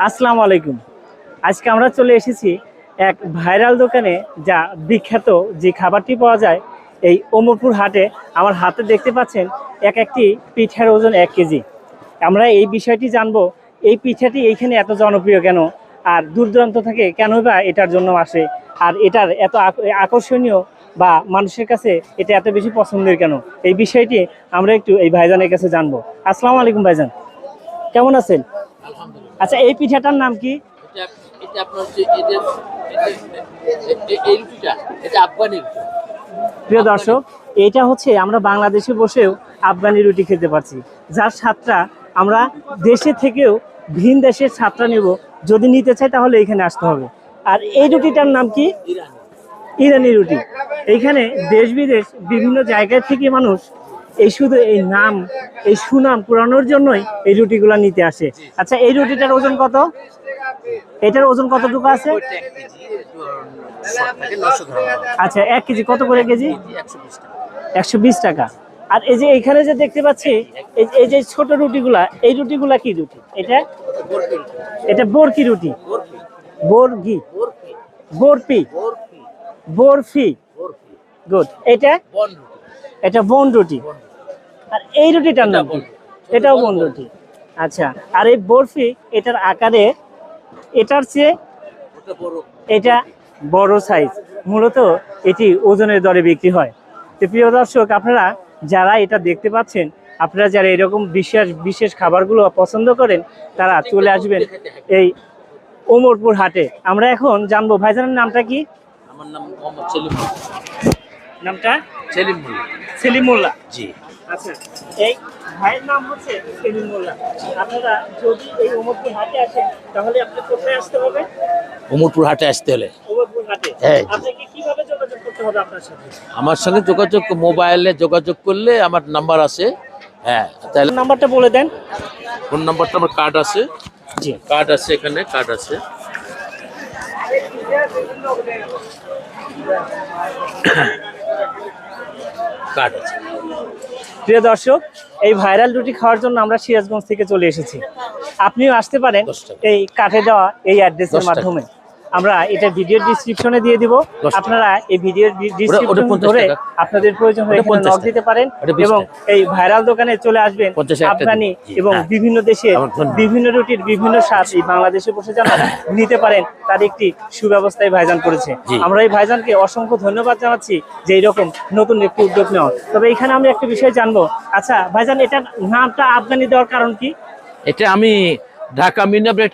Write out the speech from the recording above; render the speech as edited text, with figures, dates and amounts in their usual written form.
আসসালামু আলাইকুম। আজকে আমরা চলে এসেছি এক ভাইরাল দোকানে, যা বিখ্যাত যে খাবারটি পাওয়া যায় এই ওমরপুর হাটে। আমার হাতে দেখতে পাচ্ছেন একটি পিঠার ওজন 1 কেজি। আমরা এই বিষয়টি জানবো, এই পিঠাটি এইখানে এত জনপ্রিয় কেন, আর দূর দূরান্ত থেকে কেন বা এটার জন্য আসে, আর এটার এত আকর্ষণীয় বা মানুষের কাছে এটা এত বেশি পছন্দের কেন, এই বিষয়টি আমরা একটু এই ভাইজানের কাছে জানবো। আসসালামু আলাইকুম ভাইজান, কেমন আছেন? আচ্ছা, এই পিঠাটার নাম কি? এটা আপনার হচ্ছে এই রুটিটা, এটা আফগানি রুটি। প্রিয় দর্শক, এটা হচ্ছে আমরা বাংলাদেশে বসেও আফগানি রুটি খেতে পারছি, যার স্বাদটা আমরা দেশে থেকেও ভিন দেশের স্বাদটা নেব। যদি নিতে চাই তাহলে এখানে আসতে হবে। আর এই রুটিটার নাম কি? ইরানি। ইরানি রুটি। এইখানে দেশ বিদেশ বিভিন্ন জায়গা থেকে মানুষ এই শুধু এই নাম, এই সুনাম পুরানোর জন্যই এই রুটিগুলো নিতে আসে। আচ্ছা, এই রুটিটার ওজন কত? এটার ওজন কতটুকু আছে? আচ্ছা, 1 কেজি কত করে কেজি? 120 টাকা। আর এই যে এখানে যে দেখতে পাচ্ছি এই যে ছোট রুটিগুলা, এই রুটিগুলা কি রুটি? এটা বরকি রুটি। বরগি, বরফি, বরফি। গুড। এটা বন রুটি। আর এই রুটিটার নাম কি? এটাও বন রুটি। আচ্ছা, আর এই বরফি, এটার আকারে এটার চেয়ে এটা বড় সাইজ। মূলত এটি ওজনের দরে বিক্রি হয়। তো প্রিয় দর্শক, আপনারা যারা এটা দেখতে পাচ্ছেন, আপনারা যারা এরকম বিশেষ বিশেষ খাবারগুলো পছন্দ করেন, তারা চলে আসবেন এই ওমরপুর হাটে। আমরা এখন জানবো ভাইজানের নামটা কি? আমার নাম মোহাম্মদ সেলিম মোল্লা। নামটা? সেলিম মোল্লা। সেলিম মোল্লা। জি। আচ্ছা, এই ভাইয়ের নাম হচ্ছে সেলিম মোল্লা। আপনারা যদি এই ওমরপুর হাটে আসেন, তাহলে আপনাকে কোথায় আসতে হবে? ওমরপুর হাটে আসতে হলে ওমরপুর হাটে। হ্যাঁ। আপনাকে কিভাবে যোগাযোগ করতে হবে আপনার সাথে? আমার সঙ্গে যোগাযোগ, মোবাইলে যোগাযোগ করলে আমার নাম্বার আছে। হ্যাঁ, তাহলে নাম্বারটা বলে দেন। ফোন নাম্বারটা আমার কার্ড আছে। জি, কার্ড আছে, এখানে কার্ড আছে। কার্ড আছে। প্রিয় দর্শক, এই ভাইরাল রুটি খাওয়ার জন্য আমরা সিরাজগঞ্জ থেকে চলে এসেছি। আপনিও আসতে পারেন 10 টাকা। এই কাঠে দেওয়া এই অ্যাড্রেসের 10 টাকা। মাধ্যমে। আমরা এটা ভিডিওর ডিসক্রিপশনে দিয়ে দিব। 10 টাকা। আপনারা এই ভিডিওর ডিসক্রিপশন 50 ধরে টাকা। আপনাদের প্রয়োজন হলে ওটা 50 নক দিতে পারেন ওটা 20 এবং টাকা। এই ভাইরাল দোকানে চলে আসবেন। 50 একটা আফগানি দিন। জি, এবং হ্যাঁ। বিভিন্ন দেশে আমার ধন্যবাদ। বিভিন্ন রুটির বিভিন্ন স্বাদ এই বাংলাদেশে বসে যারা নিতে পারেন, তার একটি সুব্যবস্থায় ভাইজান করেছে। জি। আমরা এই ভাইজানকে অসংখ্য ধন্যবাদ জানাচ্ছি যে এইরকম নতুন একটি উদ্যোগ নেওয়া। তবে এখানে আমি একটা বিষয় জানবো। আচ্ছা ভাইজান, এটার নামটা আফগানি দেওয়ার কারণ কি? এটা আমি ঢাকা মিনা